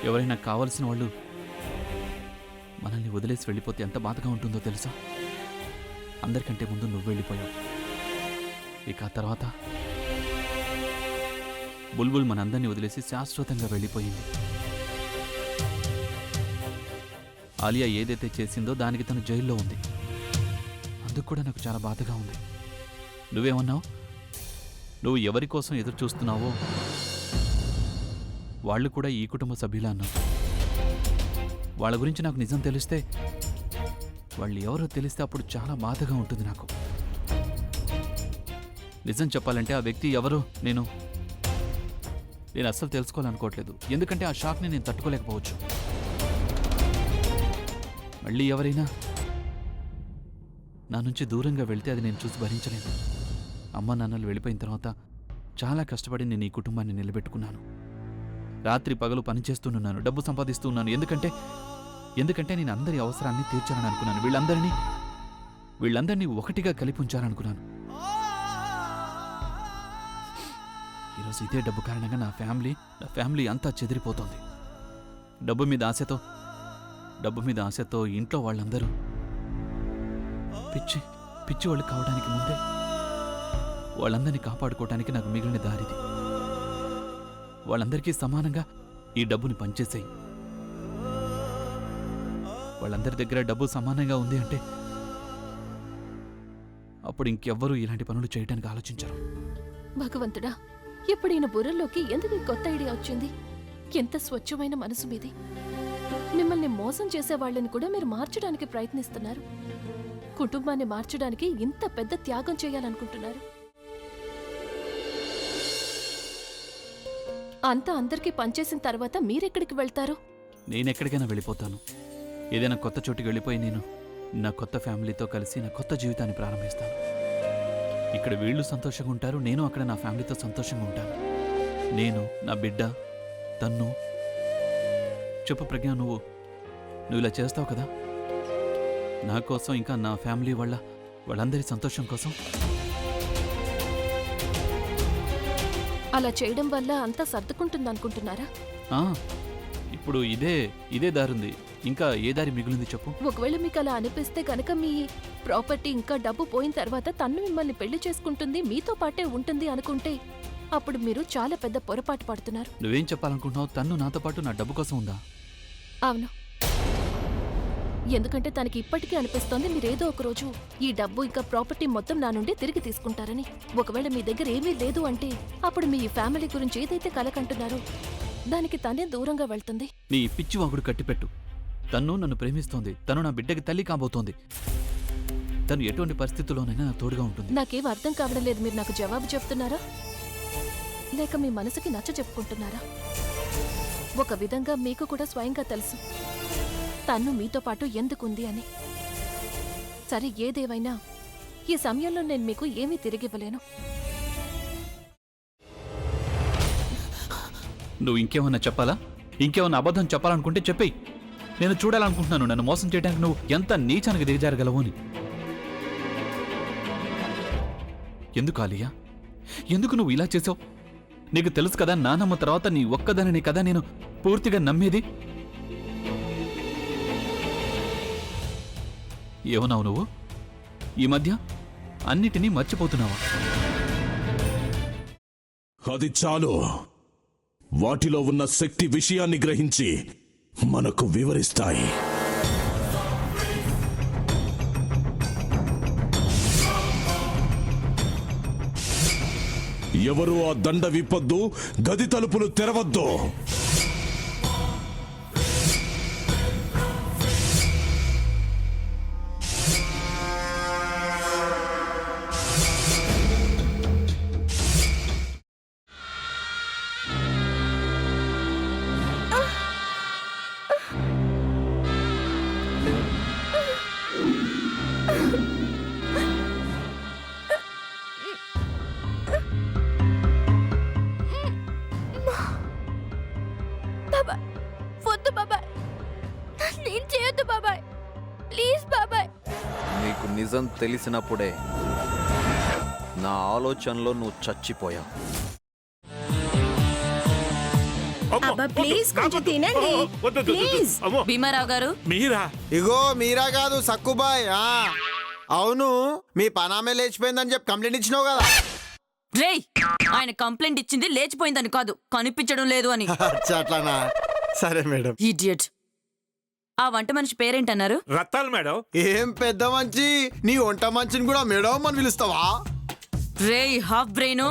ఎవరైనా కావలసిన వాళ్ళు మనల్ని వదిలేసి వెళ్ళిపోతే ఎంత బాధగా ఉంటుందో తెలుసా? అందరికంటే ముందు నువ్వు వెళ్ళిపోయావు. ఇక ఆ తర్వాత బుల్బుల్ మనందరినీ వదిలేసి శాశ్వతంగా వెళ్ళిపోయింది. ఆలియా ఏదైతే చేసిందో దానికి తను జైల్లో ఉంది. అందుకు కూడా నాకు చాలా బాధగా ఉంది. నువ్వేమన్నావు? నువ్వు ఎవరి కోసం ఎదురు చూస్తున్నావో వాళ్ళు కూడా ఈ కుటుంబ సభ్యులు అన్నావు. వాళ్ళ గురించి నాకు నిజం తెలిస్తే, వాళ్ళు ఎవరో తెలిస్తే అప్పుడు చాలా బాధగా ఉంటుంది నాకు. నిజం చెప్పాలంటే ఆ వ్యక్తి ఎవరో నేను అస్సలు తెలుసుకోవాలనుకోవట్లేదు. ఎందుకంటే ఆ షాక్ని నేను తట్టుకోలేకపోవచ్చు. మళ్ళీ ఎవరైనా నా నుంచి దూరంగా వెళ్తే అది నేను చూసి భరించలేను. అమ్మ నాన్నలు వెళ్ళిపోయిన తర్వాత చాలా కష్టపడి నేను ఈ కుటుంబాన్ని నిలబెట్టుకున్నాను. రాత్రి పగలు పనిచేస్తున్నాను, డబ్బు సంపాదిస్తూ ఉన్నాను. ఎందుకంటే నేను అందరి అవసరాన్ని తీర్చాలని అనుకున్నాను. వీళ్ళందరినీ ఒకటిగా కలిపి ఉంచాలనుకున్నాను. ఈరోజు ఇదే డబ్బు కారణంగా నా ఫ్యామిలీ అంతా చెదిరిపోతోంది. డబ్బు మీద ఆశతో ఇంట్లో వాళ్ళందరూ పిచ్చి వాళ్ళు కావడానికి ముందే వాళ్ళందరినీ కాపాడుకోవటానికి నాకు మిగిలిన దారిది. వాళ్ళందరికీ సమానంగా ఈ డబ్బుని పనిచేసేయి. వాళ్ళందరి దగ్గర డబ్బు సమానంగా ఉంది అంటే అప్పుడు ఇంకెవ్వరూ ఇలాంటి పనులు చేయడానికి ఆలోచించరు. భగవంతుడా, ఇప్పుడు ఈయన బుర్రలోకి ఎందుకు ఈ కొత్త ఐడియా వచ్చింది? ఎంత స్వచ్ఛమైన మనసు మీది. మిమ్మల్ని మోసం చేసే వాళ్ళని కూడా మీరు మార్చడానికి ప్రయత్నిస్తున్నారు. కుటుంబాన్ని మార్చడానికి ఇంత పెద్ద త్యాగం చేయాలనుకుంటున్నారు. అంతా అందరికీ పనిచేసిన తర్వాత మీరెక్కడికి వెళ్తారు? నేనెక్కడికైనా వెళ్ళిపోతాను. ఏదైనా కొత్త చోటుకి వెళ్ళిపోయి నేను నా కొత్త ఫ్యామిలీతో కలిసి నా కొత్త జీవితాన్ని ప్రారంభిస్తాను. ఇక్కడ వీళ్ళు సంతోషంగా ఉంటారు, నేను అక్కడ నా ఫ్యామిలీతో సంతోషంగా ఉంటాను. నేను, నా బిడ్డ, తన్ను. చెప్పు ప్రజ్ఞ, నువ్వు ఇలా చేస్తావు కదా నా కోసం, ఇంకా నా ఫ్యామిలీ వాళ్ళందరి సంతోషం కోసం. అలా చేయడం వల్ల అంతా సర్దుకుంటుంది అనుకుంటున్నారా? ఇప్పుడు ఇదే దారుంది. ఇంకా ఏ దారి మిగిలింది చెప్పు. ఒకవేళ మీకు అలా అనిపిస్తే గనక మీ ప్రాపర్టీ ఇంకా డబ్బు పోయిన తర్వాత తన్ను మిమ్మల్ని పెళ్లి చేసుకుంటుంది, మీతో పాటే ఉంటుంది అనుకుంటే అప్పుడు మీరు చాలా పెద్ద పొరపాటు పడుతున్నారు. నువ్వేం చెప్పాలనుకుంటున్నావు? తన్ను నాతో పాటు నా డబ్బు కోసం ఉందా? అవును, ఎందుకంటే తనకి ఇప్పటికీ అనిపిస్తోంది మీరేదో ఒకరోజు ఈ డబ్బు ఇంకా ప్రాపర్టీ మొత్తం నా నుండి తిరిగి తీసుకుంటారని. ఒకవేళ మీ దగ్గర ఏమీ లేదు అంటే అప్పుడు మీ ఫ్యామిలీ గురించి ఏదైతే కలకంటున్నారో దానికి తనే దూరంగా వెళ్తుంది. నీ పిచ్చి వాగుడు కట్టిపెట్టు. తన్ను నన్ను ప్రేమిస్తోంది. తను నా బిడ్డకి తల్లి కాబోతోంది. తను ఎటువంటి పరిస్థితుల్లోనైనా నా తోడుగా ఉంటుంది. నాకేం అర్థం కావడం లేదు. మీరు నాకు జవాబు చెప్తున్నారా లేక మీ మనసుకి నచ్చ చెప్పుకుంటున్నారా? ఒక విధంగా మీకు కూడా స్వయంగా తెలుసు తన్ను మీతో పాటు ఎందుకుంది అని. సరే, ఏదేవైనా ఈ సమయంలో నేను మీకు ఏమీ తిరిగివ్వలేను. నువ్వు ఇంకేమన్నా చెప్పాలా? ఇంకేమన్నా అబద్ధం చెప్పాలనుకుంటే చెప్పేయి. నేను చూడాలనుకుంటున్నాను నన్ను మోసం చేయడానికి నువ్వు ఎంత నీచానికి దిగజారగలవు అని. ఎందుకు ఆలియా, ఎందుకు నువ్వు ఇలా చేసావు? నీకు తెలుసు కదా నానమ్మ తర్వాత నీ ఒక్కదానిని కదా నేను పూర్తిగా నమ్మేది. ఏమన్నావు నువ్వు? ఈ మధ్య అన్నిటినీ మర్చిపోతున్నావా? అది చాలు. వాటిలో ఉన్న శక్తి విషయాన్ని గ్రహించి మనకు వివరిస్తాయి. ఎవరు ఆ దండ విప్పొద్దు, గది తలుపులు తెరవద్దు. నీకు నిజం తెలిసినప్పుడే నా ఆలోచనలో నువ్వు చచ్చిపోయావు. అబ్బా ప్లీజ్ కొంచెం తినండి ప్లీజ్. భీమారావు గారు మీరా? ఇగో మీరా కాదు సక్కుబాయ్. అవును, మీ పనామే లేచిపోయిందని చెప్పి కంప్లైంట్ ఇచ్చినావు కదా. రేయ్, ఆయన కంప్లైంట్ ఇచ్చింది లేచిపోయిందని కాదు, కనిపించడం లేదు అని. అచ్చా, అట్లానా? సరే మేడం. ఇడియట్. ఆ వంట మనిషి పేరేంటన్నారు? రత్తాలు మేడం. ఏం పెద్ద మంచి, నీ వంట మంచిని కూడా మేడం అని పిలుస్తావా? రేయ్ హాఫ్ బ్రెయిన్,